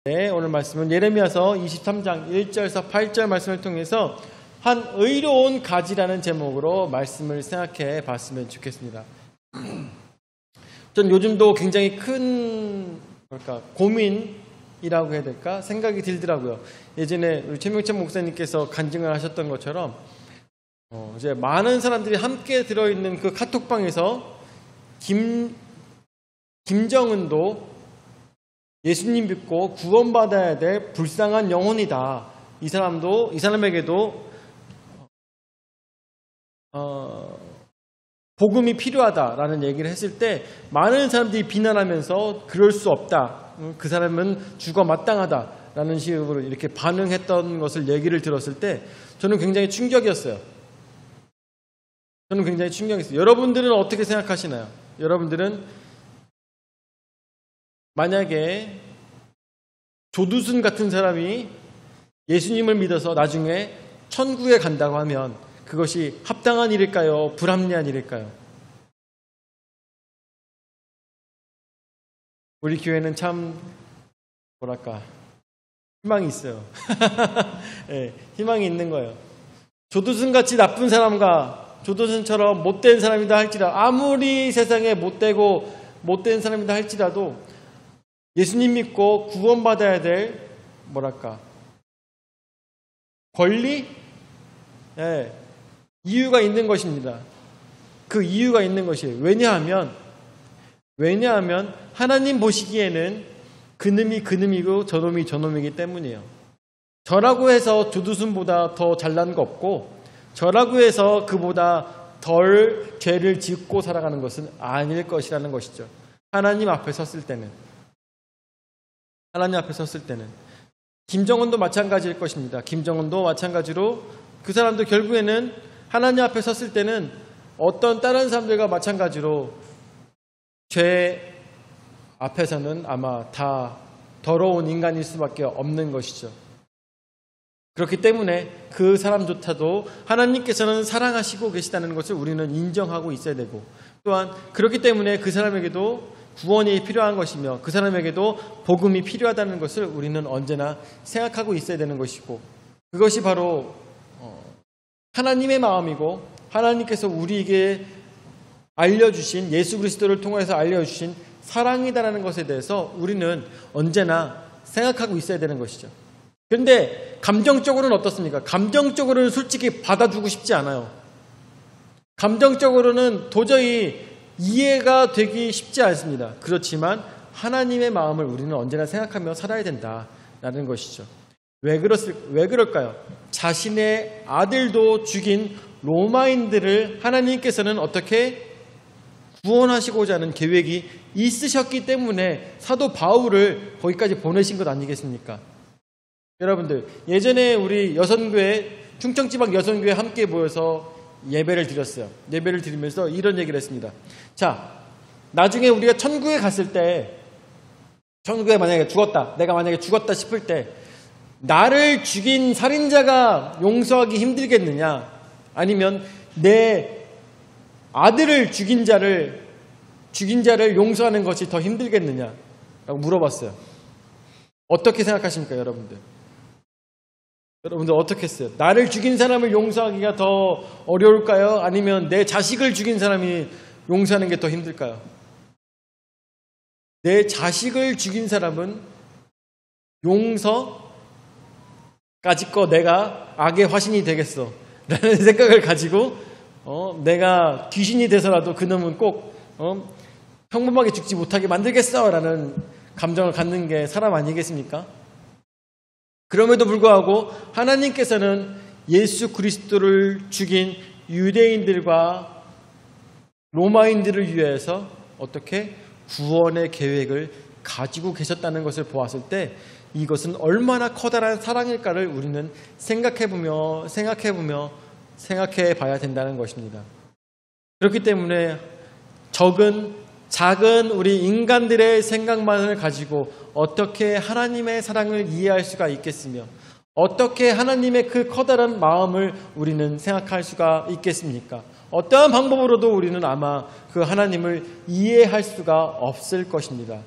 네, 오늘 말씀은 예레미야서 23장 1절에서 8절 말씀을 통해서 한 의로운 가지라는 제목으로 말씀을 생각해 봤으면 좋겠습니다. 전 요즘도 굉장히 큰 고민이라고 해야 될까 생각이 들더라고요. 예전에 우리 최명찬 목사님께서 간증을 하셨던 것처럼 이제 많은 사람들이 함께 들어있는 그 카톡방에서 김정은도 예수님 믿고 구원받아야 될 불쌍한 영혼이다. 이 사람에게도 복음이 필요하다라는 얘기를 했을 때 많은 사람들이 비난하면서 그럴 수 없다. 그 사람은 죽어 마땅하다라는 식으로 이렇게 반응했던 것을 얘기를 들었을 때 저는 굉장히 충격이었어요. 여러분들은 어떻게 생각하시나요? 여러분들은 만약에 조두순 같은 사람이 예수님을 믿어서 나중에 천국에 간다고 하면 그것이 합당한 일일까요? 불합리한 일일까요? 우리 교회는 참 희망이 있어요. 네, 희망이 있는 거예요. 조두순같이 나쁜 사람과 조두순처럼 못된 사람이다 할지라도 아무리 세상에 못된 사람이다 할지라도 예수님 믿고 구원받아야 될 권리? 네, 이유가 있는 것입니다. 그 이유가 있는 것이에요. 왜냐하면 하나님 보시기에는 그놈이 그놈이고 저놈이 저놈이기 때문이에요. 저라고 해서 조두순보다 더 잘난 거 없고 저라고 해서 그보다 덜 죄를 짓고 살아가는 것은 아닐 것이라는 것이죠. 하나님 앞에 섰을 때는 김정은도 마찬가지일 것입니다. 김정은도 마찬가지로 그 사람도 결국에는 하나님 앞에 섰을 때는 어떤 다른 사람들과 마찬가지로 죄 앞에서는 아마 다 더러운 인간일 수밖에 없는 것이죠. 그렇기 때문에 그 사람조차도 하나님께서는 사랑하시고 계시다는 것을 우리는 인정하고 있어야 되고 또한 그렇기 때문에 그 사람에게도 구원이 필요한 것이며 그 사람에게도 복음이 필요하다는 것을 우리는 언제나 생각하고 있어야 되는 것이고 그것이 바로 하나님의 마음이고 하나님께서 우리에게 알려주신 예수 그리스도를 통해서 알려주신 사랑이다라는 것에 대해서 우리는 언제나 생각하고 있어야 되는 것이죠. 그런데 감정적으로는 어떻습니까? 감정적으로는 솔직히 받아주고 싶지 않아요. 감정적으로는 도저히 이해가 되기 쉽지 않습니다. 그렇지만 하나님의 마음을 우리는 언제나 생각하며 살아야 된다라는 것이죠. 왜 그럴까요? 자신의 아들도 죽인 로마인들을 하나님께서는 어떻게 구원하시고자 하는 계획이 있으셨기 때문에 사도 바울을 거기까지 보내신 것 아니겠습니까? 여러분들 예전에 우리 여선교회 충청지방 여선교회 함께 모여서 예배를 드렸어요. 예배를 드리면서 이런 얘기를 했습니다. 자, 나중에 우리가 천국에 갔을 때 천국에 내가 만약에 죽었다 싶을 때 나를 죽인 살인자가 용서하기 힘들겠느냐 아니면 내 아들을 죽인 자를 용서하는 것이 더 힘들겠느냐 라고 물어봤어요. 어떻게 생각하십니까 여러분들? 여러분들 어떻게 했어요? 나를 죽인 사람을 용서하기가 더 어려울까요? 아니면 내 자식을 죽인 사람이 용서하는 게 더 힘들까요? 내 자식을 죽인 사람은 용서까지 거 내가 악의 화신이 되겠어 라는 생각을 가지고 내가 귀신이 돼서라도 그놈은 꼭 평범하게 죽지 못하게 만들겠어 라는 감정을 갖는 게 사람 아니겠습니까? 그럼에도 불구하고 하나님께서는 예수 그리스도를 죽인 유대인들과 로마인들을 위해서 어떻게 구원의 계획을 가지고 계셨다는 것을 보았을 때 이것은 얼마나 커다란 사랑일까를 우리는 생각해 봐야 된다는 것입니다. 그렇기 때문에 작은 우리 인간들의 생각만을 가지고 어떻게 하나님의 사랑을 이해할 수가 있겠으며 어떻게 하나님의 그 커다란 마음을 우리는 생각할 수가 있겠습니까? 어떠한 방법으로도 우리는 아마 그 하나님을 이해할 수가 없을 것입니다.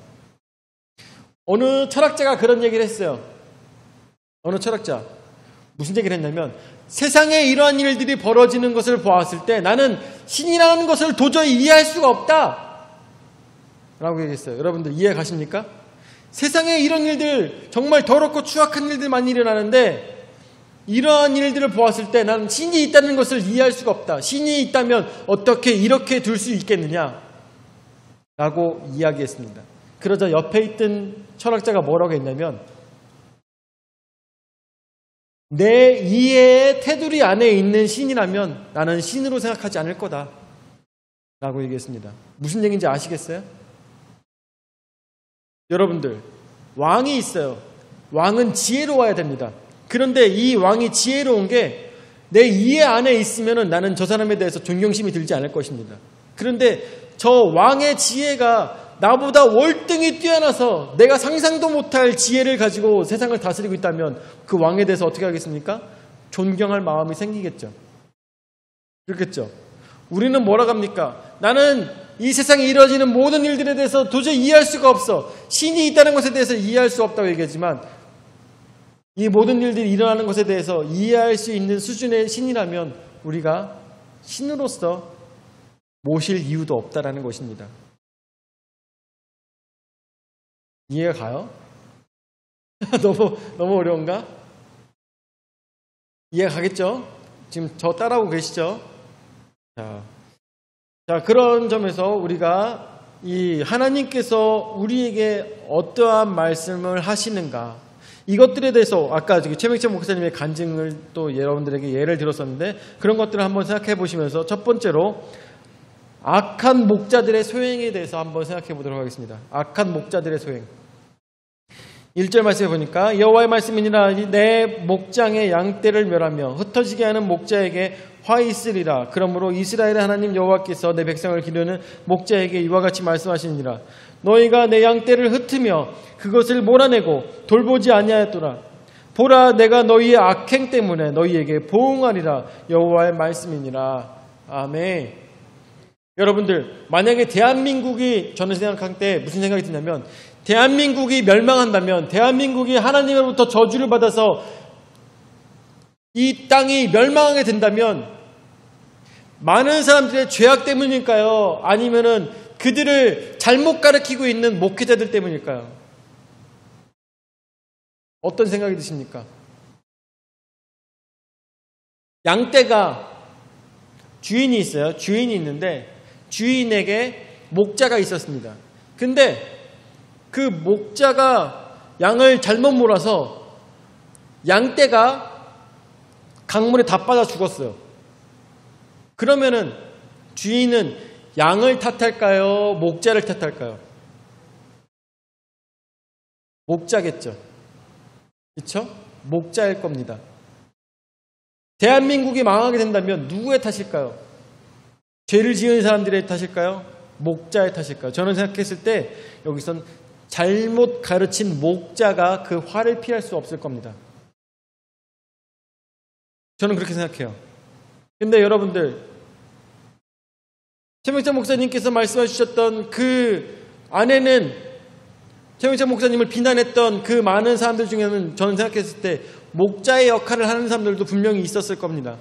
어느 철학자가 그런 얘기를 했어요. 어느 철학자. 무슨 얘기를 했냐면 세상에 이러한 일들이 벌어지는 것을 보았을 때 나는 신이라는 것을 도저히 이해할 수가 없다 라고 얘기했어요. 여러분들 이해 가십니까? 세상에 이런 일들, 정말 더럽고 추악한 일들 많이 일어나는데 이러한 일들을 보았을 때 나는 신이 있다는 것을 이해할 수가 없다. 신이 있다면 어떻게 이렇게 둘 수 있겠느냐 라고 이야기했습니다. 그러자 옆에 있던 철학자가 뭐라고 했냐면 내 이해의 테두리 안에 있는 신이라면 나는 신으로 생각하지 않을 거다 라고 얘기했습니다. 무슨 얘기인지 아시겠어요? 여러분들, 왕이 있어요. 왕은 지혜로워야 됩니다. 그런데 이 왕이 지혜로운 게 내 이해 안에 있으면 나는 저 사람에 대해서 존경심이 들지 않을 것입니다. 그런데 저 왕의 지혜가 나보다 월등히 뛰어나서 내가 상상도 못할 지혜를 가지고 세상을 다스리고 있다면 그 왕에 대해서 어떻게 하겠습니까? 존경할 마음이 생기겠죠. 그렇겠죠. 우리는 뭐라고 합니까? 나는 이 세상에 이루어지는 모든 일들에 대해서 도저히 이해할 수가 없어. 신이 있다는 것에 대해서 이해할 수 없다고 얘기하지만 이 모든 일들이 일어나는 것에 대해서 이해할 수 있는 수준의 신이라면 우리가 신으로서 모실 이유도 없다라는 것입니다. 이해가 가요? 너무 어려운가? 이해가 가겠죠? 지금 저 따라오고 계시죠? 자, 그런 점에서 우리가 이 하나님께서 우리에게 어떠한 말씀을 하시는가 이것들에 대해서 아까 최명철 목사님의 간증을 또 여러분들에게 예를 들었었는데 그런 것들을 한번 생각해 보시면서 첫 번째로 악한 목자들의 소행에 대해서 한번 생각해 보도록 하겠습니다. 악한 목자들의 소행. 1절 말씀에 보니까 여호와의 말씀이니라 내 목장의 양떼를 멸하며 흩어지게 하는 목자에게 화 있으리라. 그러므로 이스라엘의 하나님 여호와께서 내 백성을 기르는 목자에게 이와 같이 말씀하시니라. 너희가 내 양떼를 흩으며 그것을 몰아내고 돌보지 아니하였더라. 보라 내가 너희의 악행 때문에 너희에게 보응하리라. 여호와의 말씀이니라. 아멘. 여러분들 만약에 대한민국이 저는 생각할 때 무슨 생각이 드냐면 대한민국이 멸망한다면 대한민국이 하나님으로부터 저주를 받아서 이 땅이 멸망하게 된다면 많은 사람들의 죄악 때문일까요? 아니면은 그들을 잘못 가르치고 있는 목회자들 때문일까요? 어떤 생각이 드십니까? 양떼가 주인이 있어요. 주인이 있는데 주인에게 목자가 있었습니다. 근데 그 목자가 양을 잘못 몰아서 양떼가 강물에 다 빠져 죽었어요. 그러면은 주인은 양을 탓할까요? 목자를 탓할까요? 목자겠죠. 그렇죠? 목자일 겁니다. 대한민국이 망하게 된다면 누구의 탓일까요? 죄를 지은 사람들의 탓일까요? 목자의 탓일까요? 저는 생각했을 때 여기선 잘못 가르친 목자가 그 화를 피할 수 없을 겁니다. 저는 그렇게 생각해요. 근데 여러분들 최명철 목사님께서 말씀해 주셨던 그 안에는 최명철 목사님을 비난했던 그 많은 사람들 중에는 저는 생각했을 때 목자의 역할을 하는 사람들도 분명히 있었을 겁니다.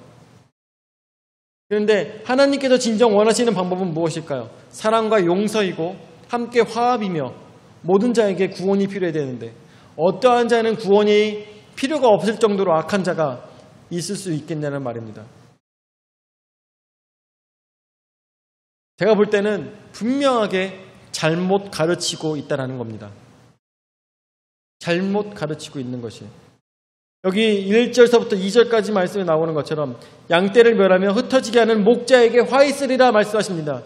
그런데 하나님께서 진정 원하시는 방법은 무엇일까요? 사랑과 용서이고 함께 화합이며 모든 자에게 구원이 필요해야 되는데 어떠한 자는 구원이 필요가 없을 정도로 악한 자가 있을 수 있겠냐는 말입니다. 제가 볼 때는 분명하게 잘못 가르치고 있다는 겁니다. 잘못 가르치고 있는 것이. 여기 1절서부터 2절까지 말씀에 나오는 것처럼 양떼를 멸하며 흩어지게 하는 목자에게 화 있으리라 말씀하십니다.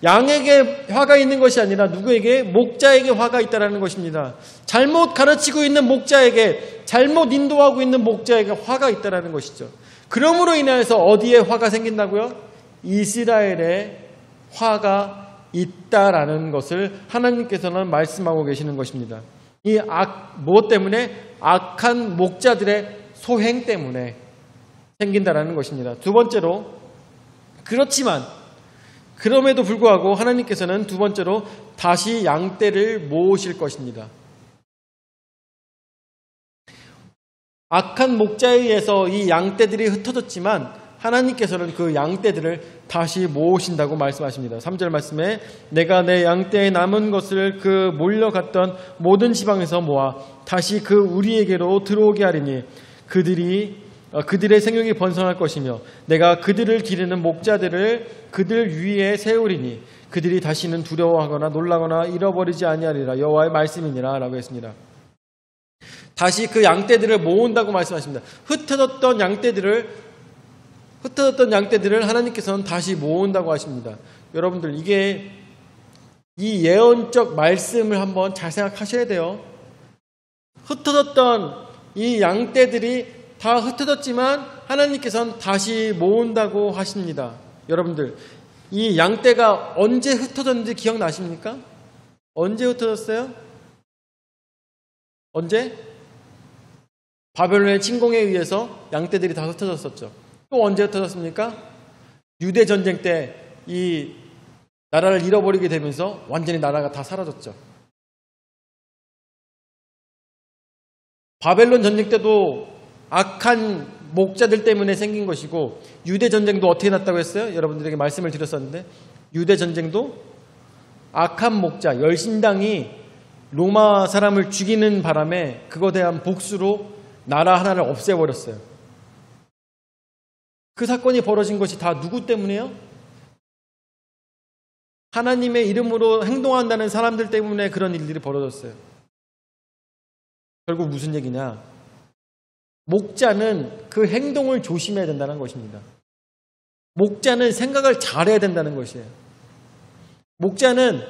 양에게 화가 있는 것이 아니라 누구에게? 목자에게 화가 있다는 것입니다. 잘못 가르치고 있는 목자에게, 잘못 인도하고 있는 목자에게 화가 있다는 것이죠. 그러므로 인해서 어디에 화가 생긴다고요? 이스라엘에 화가 있다라는 것을 하나님께서는 말씀하고 계시는 것입니다. 이 무엇 때문에? 악한 목자들의 소행 때문에 생긴다라는 것입니다. 두 번째로, 그렇지만 그럼에도 불구하고 하나님께서는 두 번째로 다시 양떼를 모으실 것입니다. 악한 목자에 의해서 이 양떼들이 흩어졌지만 하나님께서는 그 양떼들을 다시 모으신다고 말씀하십니다. 3절 말씀에 내가 내 양떼에 남은 것을 그 몰려갔던 모든 지방에서 모아 다시 그 우리에게로 들어오게 하리니 그들의 생육이 번성할 것이며 내가 그들을 기르는 목자들을 그들 위에 세우리니 그들이 다시는 두려워하거나 놀라거나 잃어버리지 아니하리라. 여호와의 말씀이니라 라고 했습니다. 다시 그 양떼들을 모은다고 말씀하십니다. 흩어졌던 양떼들을 하나님께서는 다시 모은다고 하십니다. 여러분들, 이 예언적 말씀을 한번 잘 생각하셔야 돼요. 흩어졌던 이 양떼들이 다 흩어졌지만 하나님께서는 다시 모은다고 하십니다. 여러분들, 이 양떼가 언제 흩어졌는지 기억나십니까? 언제 흩어졌어요? 언제? 바벨론의 침공에 의해서 양떼들이 다 흩어졌었죠. 또 언제 흩어졌습니까? 유대 전쟁 때 이 나라를 잃어버리게 되면서 완전히 나라가 다 사라졌죠. 바벨론 전쟁 때도 악한 목자들 때문에 생긴 것이고 유대 전쟁도 어떻게 났다고 했어요? 여러분들에게 말씀을 드렸었는데 유대 전쟁도 악한 목자, 열신당이 로마 사람을 죽이는 바람에 그거에 대한 복수로 나라 하나를 없애버렸어요. 그 사건이 벌어진 것이 다 누구 때문이에요? 하나님의 이름으로 행동한다는 사람들 때문에 그런 일들이 벌어졌어요. 결국 무슨 얘기냐? 목자는 그 행동을 조심해야 된다는 것입니다. 목자는 생각을 잘해야 된다는 것이에요. 목자는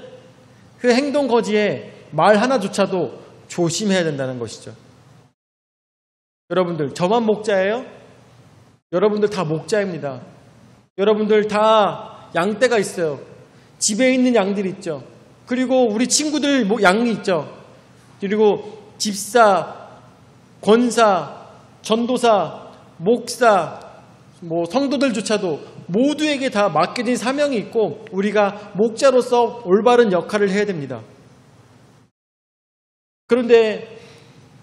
그 행동 거지에 말 하나조차도 조심해야 된다는 것이죠. 여러분들, 저만 목자예요? 여러분들 다 목자입니다. 여러분들 다 양떼가 있어요. 집에 있는 양들이 있죠. 그리고 우리 친구들 양이 있죠. 그리고 집사, 권사, 전도사, 목사, 성도들조차도 모두에게 다 맡겨진 사명이 있고 우리가 목자로서 올바른 역할을 해야 됩니다. 그런데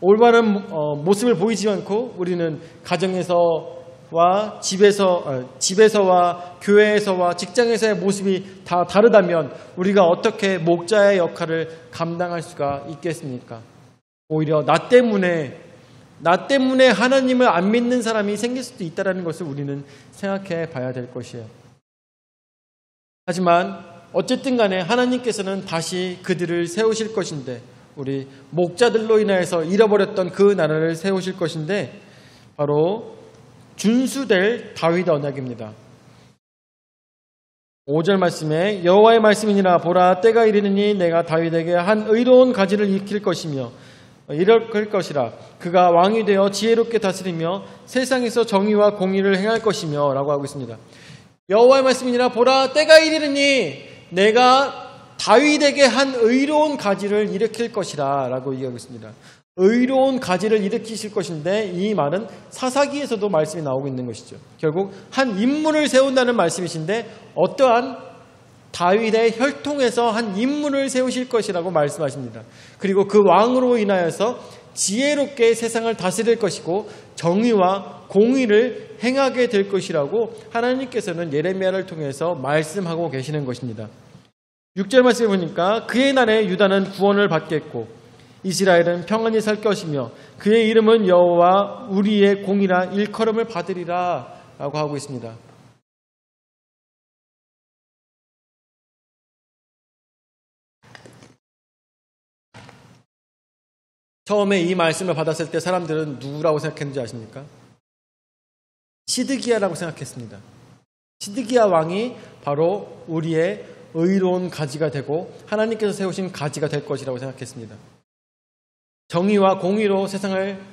올바른 모습을 보이지 않고 우리는 가정에서와 집에서와 교회에서와 직장에서의 모습이 다 다르다면 우리가 어떻게 목자의 역할을 감당할 수가 있겠습니까? 오히려 나 때문에 하나님을 안 믿는 사람이 생길 수도 있다는 것을 우리는 생각해 봐야 될 것이에요. 하지만 어쨌든 간에 하나님께서는 다시 그들을 세우실 것인데 우리 목자들로 인하여서 잃어버렸던 그 나라를 세우실 것인데 바로 준수될 다윗 언약입니다. 5절 말씀에 여호와의 말씀이니라 보라 때가 이르느니 내가 다윗에게 한 의로운 가지를 일으킬 것이며 일으킬 것이라 그가 왕이 되어 지혜롭게 다스리며 세상에서 정의와 공의를 행할 것이며 라고 하고 있습니다. 여호와의 말씀이니라 보라 때가 이르느니 내가 다윗에게 한 의로운 가지를 일으킬 것이라 라고 얘기하고 있습니다. 의로운 가지를 일으키실 것인데 이 말은 사사기에서도 말씀이 나오고 있는 것이죠. 결국 한 인물을 세운다는 말씀이신데 어떠한 다윗의 혈통에서 한 인물을 세우실 것이라고 말씀하십니다. 그리고 그 왕으로 인하여서 지혜롭게 세상을 다스릴 것이고 정의와 공의를 행하게 될 것이라고 하나님께서는 예레미야를 통해서 말씀하고 계시는 것입니다. 6절 말씀에 보니까 그의 날에 유다는 구원을 받겠고 이스라엘은 평안히 살 것이며 그의 이름은 여호와 우리의 공이라 일컬음을 받으리라 라고 하고 있습니다. 처음에 이 말씀을 받았을 때 사람들은 누구라고 생각했는지 아십니까? 시드기야라고 생각했습니다. 시드기야 왕이 바로 우리의 의로운 가지가 되고 하나님께서 세우신 가지가 될 것이라고 생각했습니다. 정의와 공의로 세상을,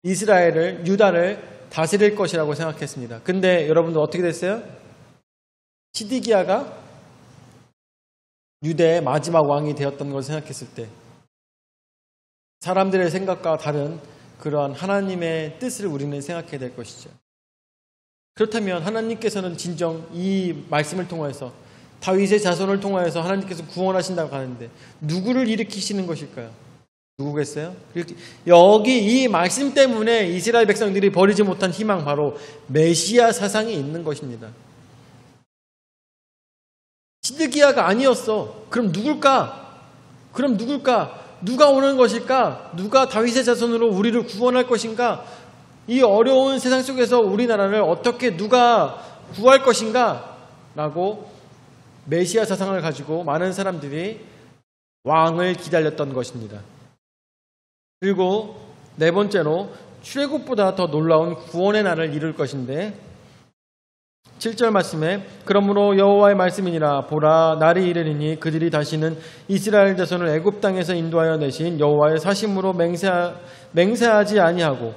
이스라엘을, 유다를 다스릴 것이라고 생각했습니다. 근데 여러분들 어떻게 됐어요? 시드기야가 유대의 마지막 왕이 되었던 것을 생각했을 때 사람들의 생각과 다른 그러한 하나님의 뜻을 우리는 생각해야 될 것이죠. 그렇다면 하나님께서는 진정 이 말씀을 통해서 다윗의 자손을 통하여서 하나님께서 구원하신다고 하는데 누구를 일으키시는 것일까요? 누구겠어요? 여기 이 말씀 때문에 이스라엘 백성들이 버리지 못한 희망, 바로 메시아 사상이 있는 것입니다. 시드기야가 아니었어. 그럼 누굴까? 누가 오는 것일까? 누가 다윗의 자손으로 우리를 구원할 것인가? 이 어려운 세상 속에서 우리나라를 어떻게 누가 구할 것인가? 라고 메시아 사상을 가지고 많은 사람들이 왕을 기다렸던 것입니다. 그리고 네 번째로 출애굽보다 더 놀라운 구원의 날을 이룰 것인데, 7절 말씀에 그러므로 여호와의 말씀이니라 보라 날이 이르리니 그들이 다시는 이스라엘 자손을 애굽 땅에서 인도하여 내신 여호와의 사심으로 맹세하지 아니하고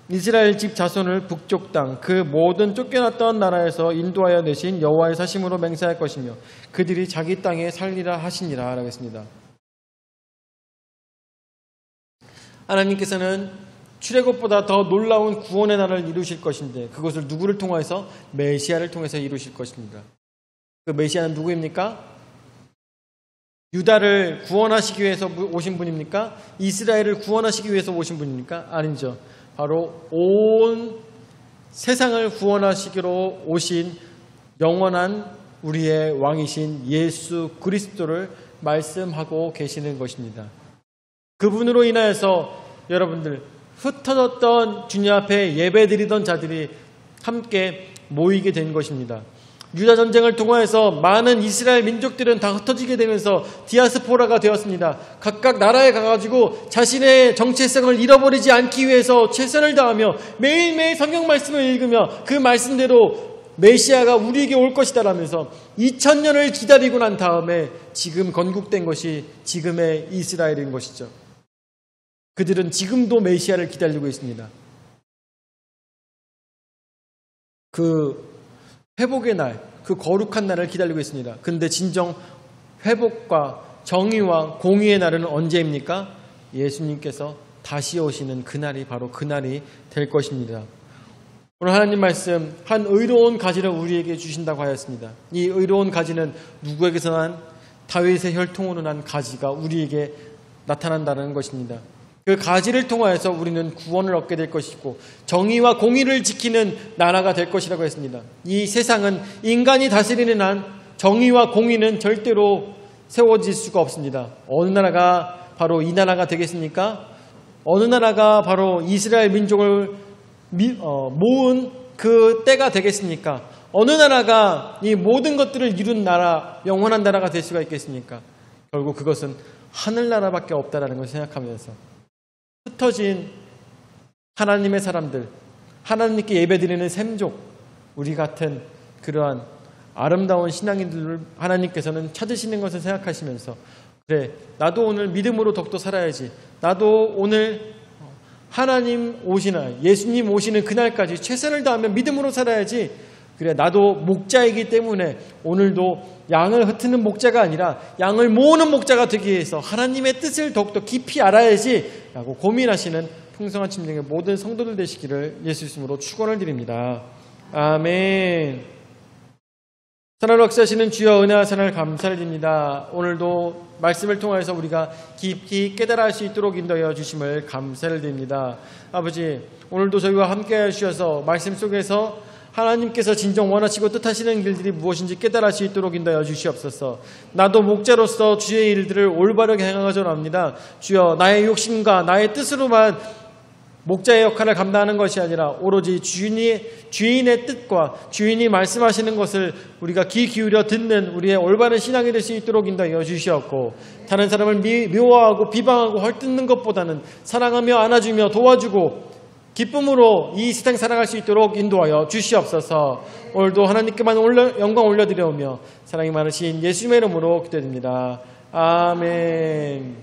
이스라엘 집 자손을 북쪽 땅 그 모든 쫓겨났던 나라에서 인도하여 내신 여호와의 사심으로 맹세할 것이며 그들이 자기 땅에 살리라 하시니라 라고 했습니다. 하나님께서는 출애굽보다 더 놀라운 구원의 날을 이루실 것인데, 그것을 누구를 통해서? 메시아를 통해서 이루실 것입니다. 그 메시아는 누구입니까? 유다를 구원하시기 위해서 오신 분입니까? 이스라엘을 구원하시기 위해서 오신 분입니까? 아니죠. 바로 온 세상을 구원하시기로 오신 영원한 우리의 왕이신 예수 그리스도를 말씀하고 계시는 것입니다. 그분으로 인하여서 여러분들 흩어졌던 주님 앞에 예배드리던 자들이 함께 모이게 된 것입니다. 유다 전쟁을 통해서 많은 이스라엘 민족들은 다 흩어지게 되면서 디아스포라가 되었습니다. 각각 나라에 가가지고 자신의 정체성을 잃어버리지 않기 위해서 최선을 다하며 매일매일 성경 말씀을 읽으며 그 말씀대로 메시아가 우리에게 올 것이다 라면서 2000년을 기다리고 난 다음에 지금 건국된 것이 지금의 이스라엘인 것이죠. 그들은 지금도 메시아를 기다리고 있습니다. 그 회복의 날, 그 거룩한 날을 기다리고 있습니다. 그런데 진정 회복과 정의와 공의의 날은 언제입니까? 예수님께서 다시 오시는 그날이 바로 그날이 될 것입니다. 오늘 하나님 말씀, 한 의로운 가지를 우리에게 주신다고 하였습니다. 이 의로운 가지는 누구에게서 난? 다윗의 혈통으로 난 가지가 우리에게 나타난다는 것입니다. 그 가지를 통하여서 우리는 구원을 얻게 될 것이고 정의와 공의를 지키는 나라가 될 것이라고 했습니다. 이 세상은 인간이 다스리는 한 정의와 공의는 절대로 세워질 수가 없습니다. 어느 나라가 바로 이 나라가 되겠습니까? 어느 나라가 바로 이스라엘 민족을 모은 그 때가 되겠습니까? 어느 나라가 이 모든 것들을 이룬 나라, 영원한 나라가 될 수가 있겠습니까? 결국 그것은 하늘나라밖에 없다라는 걸 생각하면서 흩어진 하나님의 사람들, 하나님께 예배드리는 샘족, 우리 같은 그러한 아름다운 신앙인들을 하나님께서는 찾으시는 것을 생각하시면서, 그래, 나도 오늘 믿음으로 더욱더 살아야지, 나도 오늘 하나님 오시나 예수님 오시는 그날까지 최선을 다하며 믿음으로 살아야지, 그래, 나도 목자이기 때문에 오늘도 양을 흩트는 목자가 아니라 양을 모으는 목자가 되기 위해서 하나님의 뜻을 더욱더 깊이 알아야지 라고 고민하시는 풍성한 침례의 모든 성도들 되시기를 예수 이름으로 축원을 드립니다. 아멘. 선한 역사하시는 주여 은혜와 선을 감사를 드립니다. 오늘도 말씀을 통해서 우리가 깊이 깨달아 할 수 있도록 인도하여 주심을 감사를 드립니다. 아버지, 오늘도 저희와 함께 하셔서 말씀 속에서 하나님께서 진정 원하시고 뜻하시는 길들이 무엇인지 깨달아 할 수 있도록 인도하여 주시옵소서. 나도 목자로서 주의 일들을 올바르게 행하고자 합니다. 주여, 나의 욕심과 나의 뜻으로만 목자의 역할을 감당하는 것이 아니라 오로지 주인의 뜻과 주인이 말씀하시는 것을 우리가 귀 기울여 듣는 우리의 올바른 신앙이 될 수 있도록 인도하여 주시옵고, 다른 사람을 미워하고 비방하고 헐뜯는 것보다는 사랑하며 안아주며 도와주고 기쁨으로 이 세상 살아갈 수 있도록 인도하여 주시옵소서. 오늘도 하나님께만 영광 올려드려오며 사랑이 많으신 예수님의 이름으로 기도드립니다. 아멘.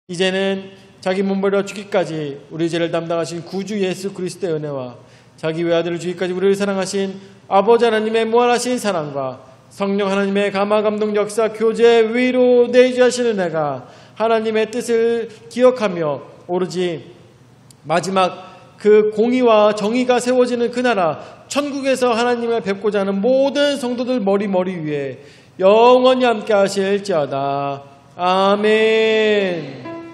이제는 자기 몸버려 죽기까지 우리 죄를 담당하신 구주 예수 그리스도의 은혜와 자기 외아들을 주기까지 우리를 사랑하신 아버지 하나님의 무한하신 사랑과 성령 하나님의 감화 감동 역사 교제 위로 내주하시는 은혜가 하나님의 뜻을 기억하며 오로지 마지막 그 공의와 정의가 세워지는 그 나라 천국에서 하나님을 뵙고자 하는 모든 성도들 머리 위에 영원히 함께 하실지어다. 아멘.